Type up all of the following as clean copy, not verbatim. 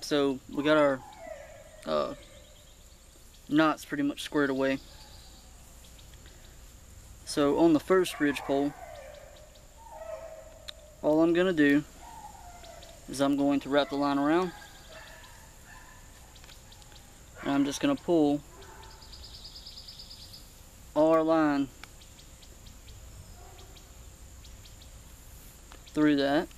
So we got our knots pretty much squared away. So on the first ridge pole, all I'm going to do is I'm going to wrap the line around, and I'm just going to pull all our line through that,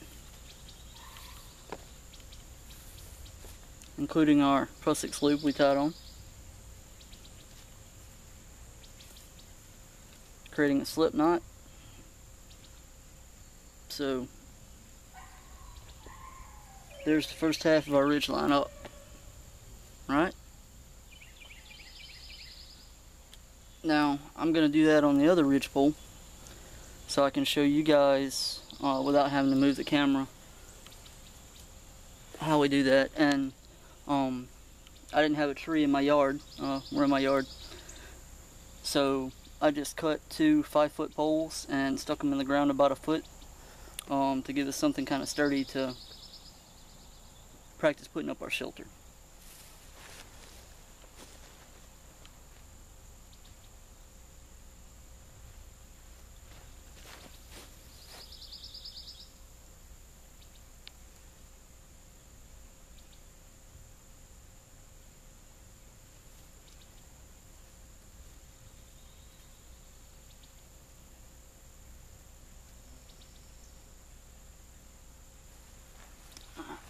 including our +6 loop we tied on, creating a slip knot. So there's the first half of our ridge line up, right? Now I'm going to do that on the other ridge pole so I can show you guys without having to move the camera how we do that. And I didn't have a tree in my yard. We're in my yard, so I just cut 2 5-foot poles and stuck them in the ground about a foot to give us something kind of sturdy to practice putting up our shelter.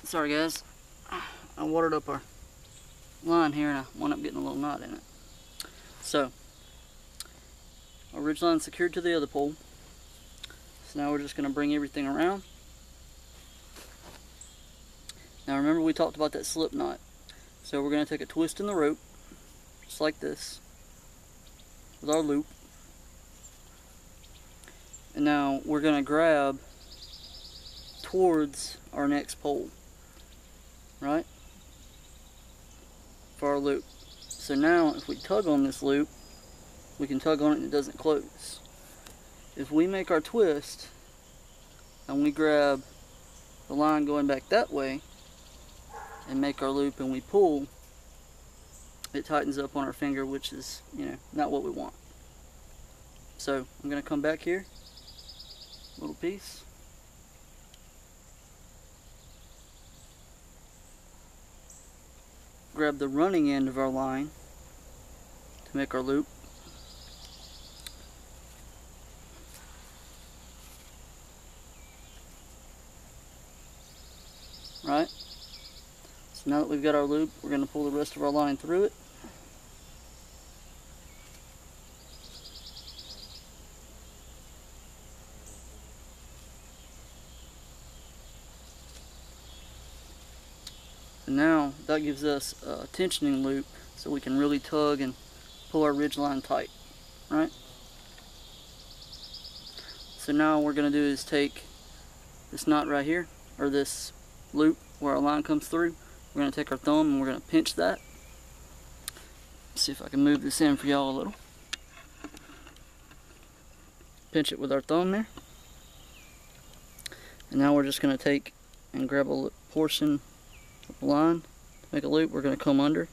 Sorry guys, I watered up our line here and I wound up getting a little knot in it. So our ridge line is secured to the other pole. So now we're just going to bring everything around. Now remember, we talked about that slip knot. So we're going to take a twist in the rope, just like this, with our loop. And now we're going to grab towards our next pole, right, for our loop. So now if we tug on this loop, we can tug on it and it doesn't close. If we make our twist and we grab the line going back that way and make our loop and we pull, it tightens up on our finger, which is, not what we want. So I'm going to come back here, little piece, grab the running end of our line to make our loop, right? So now that we've got our loop, we're going to pull the rest of our line through it. And now that gives us a tensioning loop so we can really tug and pull our ridge line tight, right? So now what we're going to do is take this knot right here, or this loop where our line comes through. We're going to take our thumb and we're going to pinch that. Let's see if I can move this in for y'all a little. Pinch it with our thumb there. And now we're just going to take and grab a portion of the line to make a loop. We're going to come under.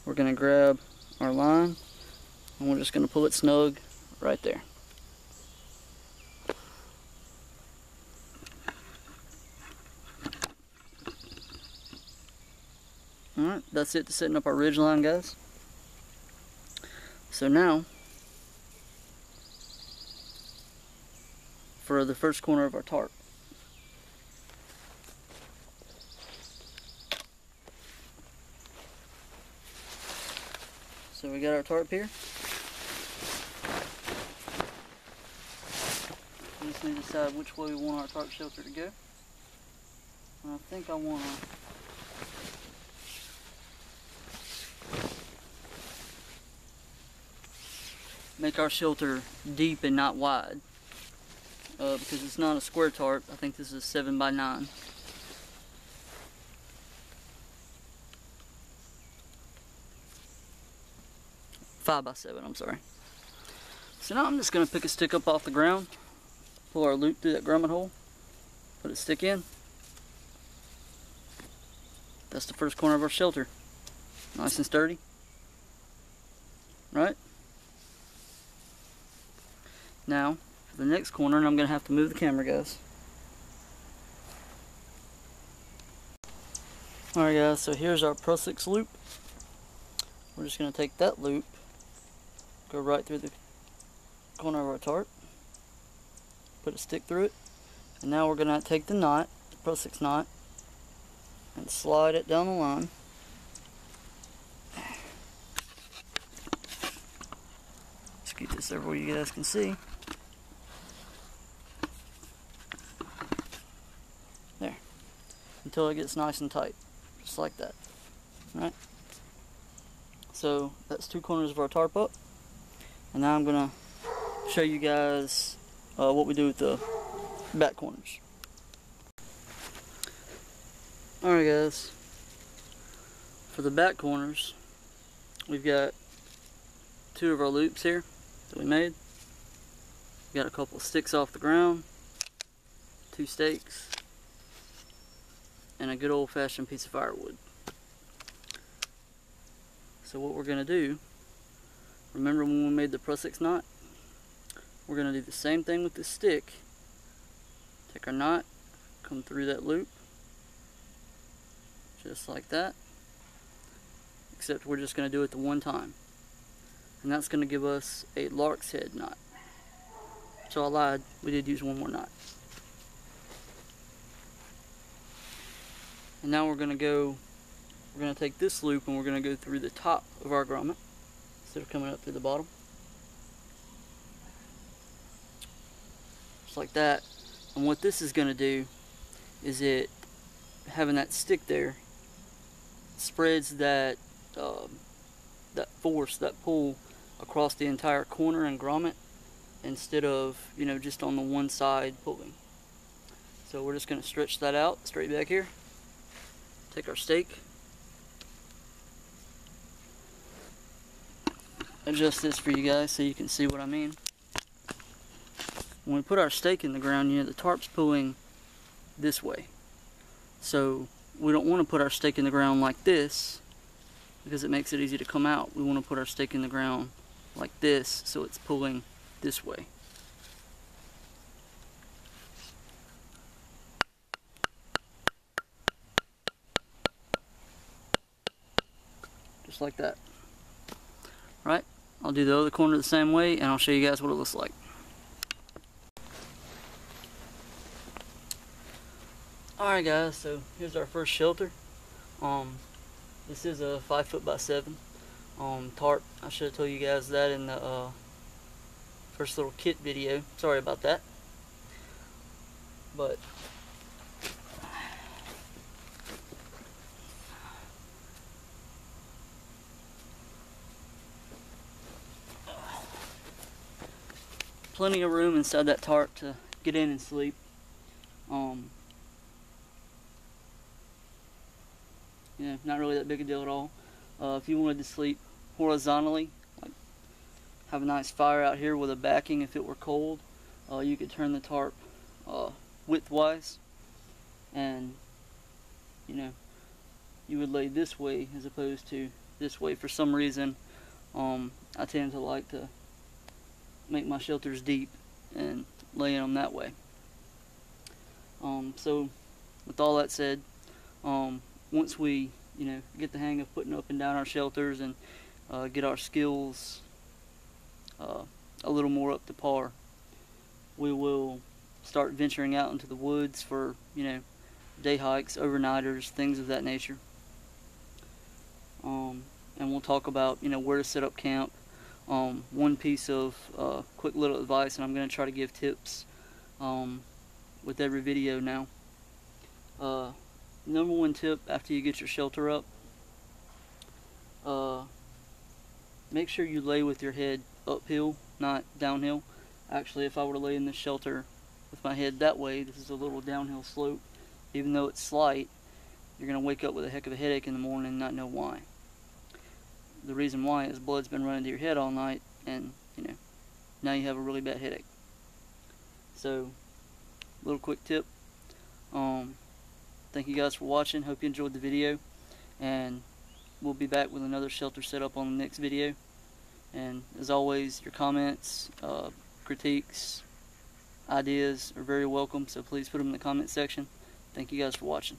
We're going to grab our line and we're just going to pull it snug right there. Alright, that's it to setting up our ridge line, guys. So now, for the first corner of our tarp. So we got our tarp here. We just need to decide which way we want our tarp shelter to go. And I think I want to make our shelter deep and not wide, because it's not a square tarp. I think this is 7 by 9. Five by 7, I'm sorry. So now I'm just going to pick a stick up off the ground, pull our loop through that grommet hole, put a stick in, That's the first corner of our shelter. Nice and sturdy. Right? Now, for the next corner, and I'm going to have to move the camera, guys. Alright guys, so here's our Pro 6 loop. We're just going to take that loop, go right through the corner of our tarp, put a stick through it, and now we're going to take the knot, the Pro 6 knot, and slide it down the line. Scoot this over where you guys can see. There. Until it gets nice and tight. Just like that. Right? So that's 2 corners of our tarp up. And now I'm going to show you guys what we do with the back corners. Alright guys, for the back corners, we've got 2 of our loops here that we made. We got a couple of sticks off the ground, 2 stakes, and a good old-fashioned piece of firewood. So what we're going to do, remember when we made the Pro 6 knot? We're going to do the same thing with this stick. Take our knot, come through that loop, just like that, except we're just going to do it the one time, and that's going to give us a lark's head knot. So I lied, we did use one more knot. And now we're going to take this loop and we're going to go through the top of our grommet instead of coming up through the bottom, just like that. And what this is going to do is having that stick there spreads that that force, that pull across the entire corner and grommet instead of, you know, just on the one side pulling. So we're just going to stretch that out straight back here. Take our stake, adjust this for you guys so you can see what I mean. When we put our stake in the ground, you know, the tarp's pulling this way. So we don't want to put our stake in the ground like this because it makes it easy to come out. We want to put our stake in the ground like this so it's pulling this way. Just like that. Right? I'll do the other corner the same way and I'll show you guys what it looks like. Alright guys, so here's our first shelter. This is a 5 by 7 tarp. I should have told you guys that in the first little kit video. Sorry about that. But plenty of room inside that tarp to get in and sleep. You know, not really that big a deal at all. If you wanted to sleep horizontally, like have a nice fire out here with a backing if it were cold, you could turn the tarp widthwise, and you know, you would lay this way as opposed to this way. For some reason, I tend to like to make my shelters deep and lay in them that way. So with all that said, once we, you know, get the hang of putting up and down our shelters and get our skills a little more up to par, we will start venturing out into the woods for, you know, day hikes, overnighters, things of that nature. And we'll talk about, you know, where to set up camp. One piece of quick little advice, and I'm going to try to give tips with every video now. Number 1 tip after you get your shelter up, make sure you lay with your head uphill, not downhill. Actually, if I were to lay in this shelter with my head that way, this is a little downhill slope. Even though it's slight, you're going to wake up with a heck of a headache in the morning and not know why. The reason why is blood's been running to your head all night, and you know, now you have a really bad headache. So, little quick tip. Thank you guys for watching. Hope you enjoyed the video. and we'll be back with another shelter setup on the next video. And as always, your comments, critiques, ideas are very welcome, so please put them in the comment section. Thank you guys for watching.